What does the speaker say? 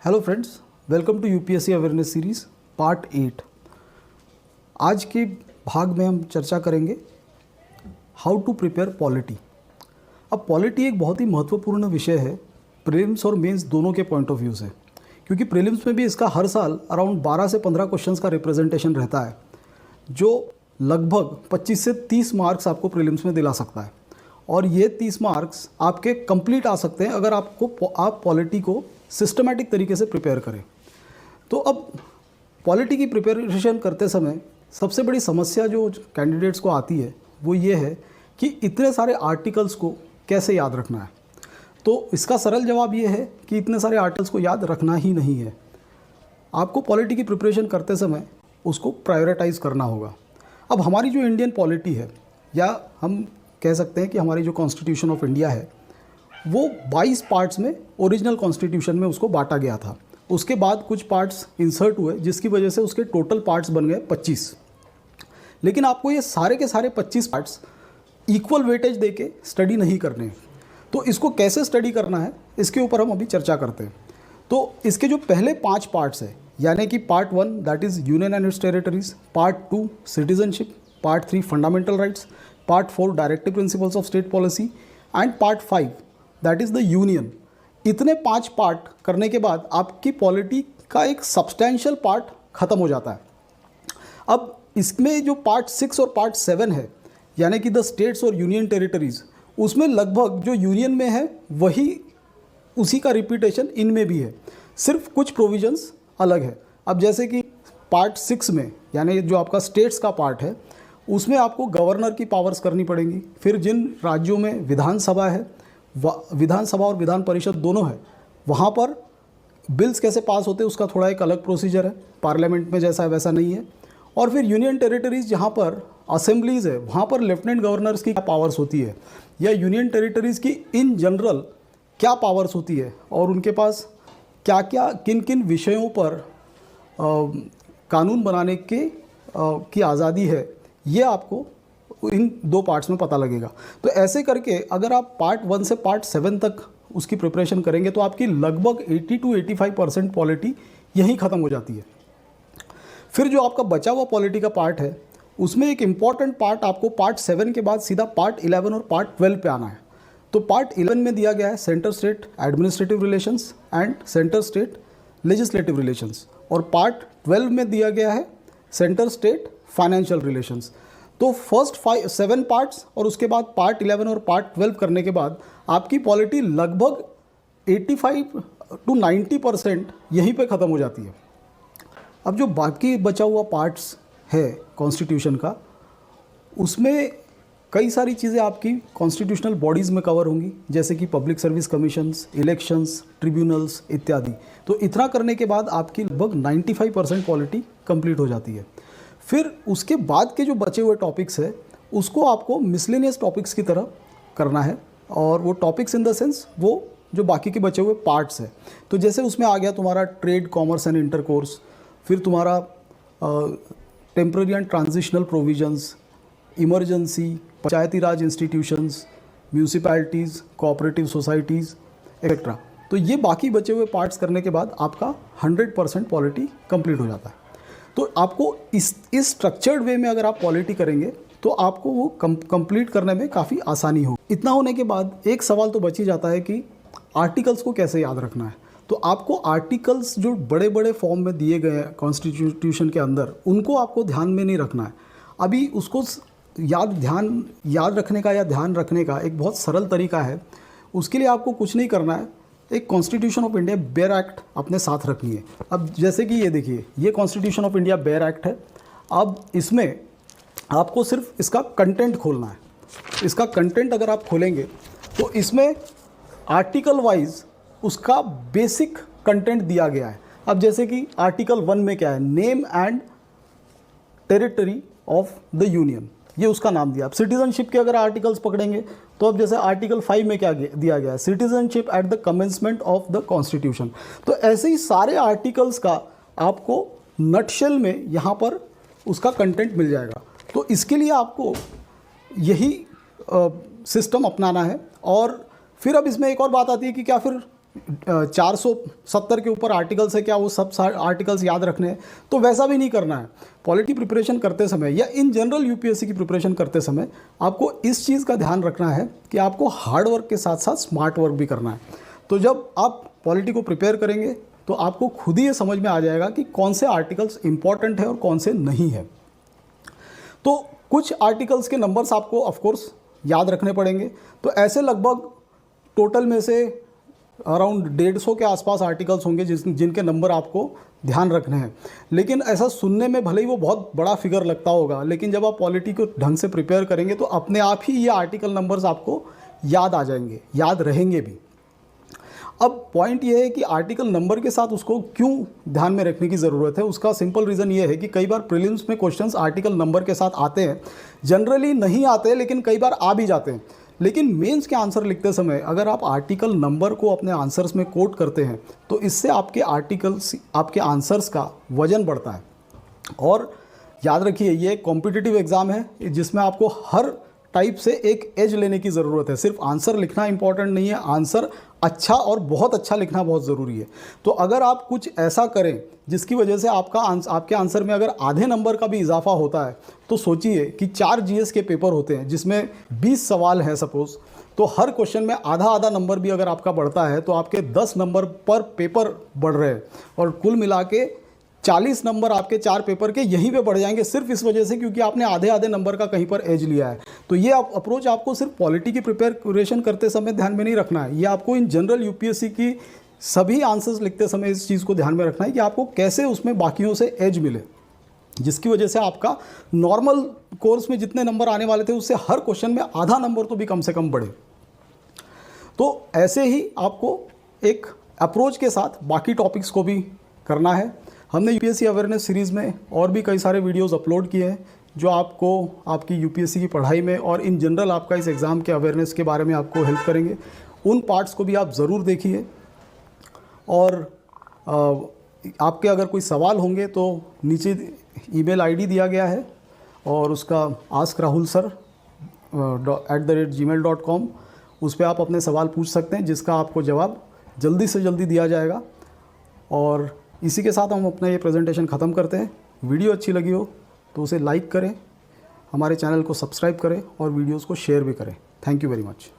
Hello friends, welcome to UPSC awareness series part 8। आज के भाग में हम चर्चा करेंगे हाउ टू प्रिपेयर पॉलिटी। अब पॉलिटी एक बहुत ही महत्वपूर्ण विषय है प्रीलिम्स और मेंस दोनों के पॉइंट ऑफ व्यू से, क्योंकि प्रीलिम्स में भी इसका हर साल अराउंड 12 से 15 क्वेश्चंस का रिप्रेजेंटेशन रहता है, जो लगभग 25 से 30 मार्क्स आपको प्रीलिम्स में दिला सकता है। और ये 30 मार्क्स आपके कंप्लीट आ सकते हैं अगर आप पॉलिटी को सिस्टमैटिक तरीके से प्रिपेयर करें। तो अब पॉलिटी की प्रिपरेशन करते समय सबसे बड़ी समस्या जो कैंडिडेट्स को आती है वो ये है कि इतने सारे आर्टिकल्स को कैसे याद रखना है। तो इसका सरल जवाब ये है कि इतने सारे आर्टिकल्स को याद रखना ही नहीं है। आपको पॉलिटी की प्रिपरेशन करते समय उसको प्रायोरिटाइज करना होगा। अब हमारी जो इंडियन पॉलिटी है, या हम कह सकते हैं कि हमारी जो कॉन्स्टिट्यूशन ऑफ इंडिया है, वो 22 पार्ट्स में ओरिजिनल कॉन्स्टिट्यूशन में उसको बांटा गया था। उसके बाद कुछ पार्ट्स इंसर्ट हुए जिसकी वजह से उसके टोटल पार्ट्स बन गए 25। लेकिन आपको ये सारे के सारे 25 पार्ट्स इक्वल वेटेज देके स्टडी नहीं करने हैं। तो इसको कैसे स्टडी करना है, इसके ऊपर हम अभी चर्चा करते हैं। तो इसके जो पहले 5 पार्ट्स हैं, यानी कि part 1 that is union and it's territories, part 2 citizenship, part 3 fundamental rights, part 4 directive principles of state policy and part 5 that is the union. इतने 5 पार्ट करने के बाद आपकी पॉलिटी का एक सब्सटेंशियल पार्ट ख़त्म हो जाता है। अब इसमें जो पार्ट 6 और पार्ट 7 है, यानी कि द स्टेट्स और यूनियन टेरिटरीज, उसमें लगभग जो यूनियन में है वही उसी का रिपीटेशन इनमें भी है, सिर्फ कुछ प्रोविजंस अलग है। अब जैसे कि पार्ट 6 में, यानी जो आपका स्टेट्स का पार्ट है, उसमें आपको गवर्नर की पावर्स करनी पड़ेंगी। फिर जिन राज्यों में विधानसभा है, विधानसभा और विधान परिषद दोनों है, वहाँ पर बिल्स कैसे पास होते हैं उसका थोड़ा एक अलग प्रोसीजर है, पार्लियामेंट में जैसा है वैसा नहीं है। और फिर यूनियन टेरिटरीज जहाँ पर असेंबलीज़ है, वहाँ पर लेफ्टिनेंट गवर्नर्स की क्या पावर्स होती है, या यूनियन टेरिटरीज़ की इन जनरल क्या पावर्स होती है, और उनके पास क्या क्या किन किन विषयों पर कानून बनाने की आज़ादी है, ये आपको इन 2 पार्ट्स में पता लगेगा। तो ऐसे करके अगर आप पार्ट 1 से पार्ट 7 तक उसकी प्रिपरेशन करेंगे तो आपकी लगभग 80 to 85% पॉलिटी यहीं ख़त्म हो जाती है। फिर जो आपका बचा हुआ पॉलिटी का पार्ट है, उसमें एक इम्पॉर्टेंट पार्ट आपको पार्ट 7 के बाद सीधा पार्ट 11 और पार्ट 12 पे आना है। तो पार्ट 11 में दिया गया है centre state administrative relations and centre state legislative relations, और पार्ट 12 में दिया गया है सेंटर स्टेट फाइनेंशियल रिलेशंस। तो फर्स्ट 7 पार्ट्स और उसके बाद पार्ट 11 और पार्ट 12 करने के बाद आपकी पॉलिटी लगभग 85 to 90% यहीं पे ख़त्म हो जाती है। अब जो बाकी बचा हुआ पार्ट्स है कॉन्स्टिट्यूशन का, उसमें कई सारी चीज़ें आपकी कॉन्स्टिट्यूशनल बॉडीज़ में कवर होंगी, जैसे कि public service commissions, elections, tribunals इत्यादि। तो इतना करने के बाद आपकी लगभग 95% पॉलिटी कंप्लीट हो जाती है। फिर उसके बाद के जो बचे हुए टॉपिक्स है उसको आपको मिसलेनियस टॉपिक्स की तरह करना है, और वो टॉपिक्स इन द सेंस वो जो बाकी के बचे हुए पार्ट्स है। तो जैसे उसमें आ गया तुम्हारा ट्रेड, कॉमर्स एंड इंटरकोर्स, फिर तुम्हारा temporary and transitional provisions, emergency, Panchayati Raj institutions, municipalities, cooperative societies etcetera. तो ये बाकी बचे हुए पार्ट्स करने के बाद आपका 100% पॉलिटी कंप्लीट हो जाता है। तो आपको इस स्ट्रक्चर्ड वे में अगर आप पॉलिटी करेंगे तो आपको वो कंप्लीट करने में काफ़ी आसानी हो। इतना होने के बाद एक सवाल तो बच ही जाता है कि आर्टिकल्स को कैसे याद रखना है। तो आपको आर्टिकल्स जो बड़े बड़े फॉर्म में दिए गए हैं कॉन्स्टिट्यूशन के अंदर, उनको आपको ध्यान में नहीं रखना है। अभी उसको याद रखने का या ध्यान रखने का एक बहुत सरल तरीका है। उसके लिए आपको कुछ नहीं करना है, एक constitution of India bare act अपने साथ रखनी है। अब जैसे कि ये देखिए, ये constitution of India bare act है। अब इसमें आपको सिर्फ इसका कंटेंट खोलना है। इसका कंटेंट अगर आप खोलेंगे तो इसमें आर्टिकल वाइज उसका बेसिक कंटेंट दिया गया है। अब जैसे कि आर्टिकल 1 में क्या है, name and territory of the union, ये उसका नाम दिया। अब सिटीजनशिप के अगर आर्टिकल्स पकड़ेंगे तो अब जैसे आर्टिकल 5 में क्या दिया गया है, citizenship at the commencement of the constitution. तो ऐसे ही सारे आर्टिकल्स का आपको नटशेल में यहाँ पर उसका कंटेंट मिल जाएगा। तो इसके लिए आपको यही सिस्टम अपनाना है। और फिर अब इसमें एक और बात आती है कि क्या फिर 470 के ऊपर आर्टिकल्स है, क्या वो सब आर्टिकल्स याद रखने हैं? तो वैसा भी नहीं करना है। पॉलिटी प्रिपरेशन करते समय या इन जनरल यूपीएससी की प्रिपरेशन करते समय आपको इस चीज़ का ध्यान रखना है कि आपको हार्ड वर्क के साथ साथ स्मार्ट वर्क भी करना है। तो जब आप पॉलिटी को प्रिपेयर करेंगे तो आपको खुद ही ये समझ में आ जाएगा कि कौन से आर्टिकल्स इंपॉर्टेंट है और कौन से नहीं है। तो कुछ आर्टिकल्स के नंबर्स आपको ऑफकोर्स याद रखने पड़ेंगे। तो ऐसे लगभग टोटल में से अराउंड 150 के आसपास आर्टिकल्स होंगे जिनके नंबर आपको ध्यान रखने हैं। लेकिन ऐसा सुनने में भले ही वो बहुत बड़ा फिगर लगता होगा, लेकिन जब आप पॉलिटी को ढंग से प्रिपेयर करेंगे तो अपने आप ही ये आर्टिकल नंबर्स आपको याद आ जाएंगे, याद रहेंगे भी। अब पॉइंट ये है कि आर्टिकल नंबर के साथ उसको क्यों ध्यान में रखने की ज़रूरत है। उसका सिंपल रीज़न ये है कि कई बार प्रीलिम्स में क्वेश्चंस आर्टिकल नंबर के साथ आते हैं, जनरली नहीं आते लेकिन कई बार आ भी जाते हैं। लेकिन मेंस के आंसर लिखते समय अगर आप आर्टिकल नंबर को अपने आंसर्स में कोट करते हैं तो इससे आपके आंसर्स का वजन बढ़ता है। और याद रखिए, ये कॉम्पिटिटिव एग्ज़ाम है जिसमें आपको हर टाइप से एक एज लेने की ज़रूरत है। सिर्फ आंसर लिखना इंपॉर्टेंट नहीं है, आंसर अच्छा और बहुत अच्छा लिखना बहुत ज़रूरी है। तो अगर आप कुछ ऐसा करें जिसकी वजह से आपके आंसर में अगर आधे नंबर का भी इजाफा होता है, तो सोचिए कि 4 जीएस के पेपर होते हैं जिसमें 20 सवाल हैं सपोज़, तो हर क्वेश्चन में आधा आधा नंबर भी अगर आपका बढ़ता है तो आपके 10 नंबर पर पेपर बढ़ रहे हैं और कुल मिला के 40 नंबर आपके 4 पेपर के यहीं पे बढ़ जाएंगे, सिर्फ इस वजह से क्योंकि आपने आधे आधे नंबर का कहीं पर एज लिया है। तो ये अप्रोच आपको सिर्फ पॉलिटी की प्रिपरेशन करते समय ध्यान में नहीं रखना है, ये आपको इन जनरल यूपीएससी की सभी आंसर्स लिखते समय इस चीज़ को ध्यान में रखना है कि आपको कैसे उसमें बाकियों से एज मिले, जिसकी वजह से आपका नॉर्मल कोर्स में जितने नंबर आने वाले थे उससे हर क्वेश्चन में आधा नंबर तो भी कम से कम बढ़े। तो ऐसे ही आपको एक अप्रोच के साथ बाकी टॉपिक्स को भी करना है। हमने यूपीएससी अवेयरनेस सीरीज़ में और भी कई सारे वीडियोस अपलोड किए हैं जो आपको आपकी यूपीएससी की पढ़ाई में और इन जनरल आपका इस एग्ज़ाम के अवेयरनेस के बारे में आपको हेल्प करेंगे। उन पार्ट्स को भी आप ज़रूर देखिए। और आपके अगर कोई सवाल होंगे तो नीचे ईमेल आईडी दिया गया है और उसका askrahulsir@gmail.com, उस पर आप अपने सवाल पूछ सकते हैं जिसका आपको जवाब जल्दी से जल्दी दिया जाएगा। और इसी के साथ हम अपना ये प्रेजेंटेशन ख़त्म करते हैं। वीडियो अच्छी लगी हो तो उसे लाइक करें, हमारे चैनल को सब्सक्राइब करें और वीडियोस को शेयर भी करें। Thank you very much.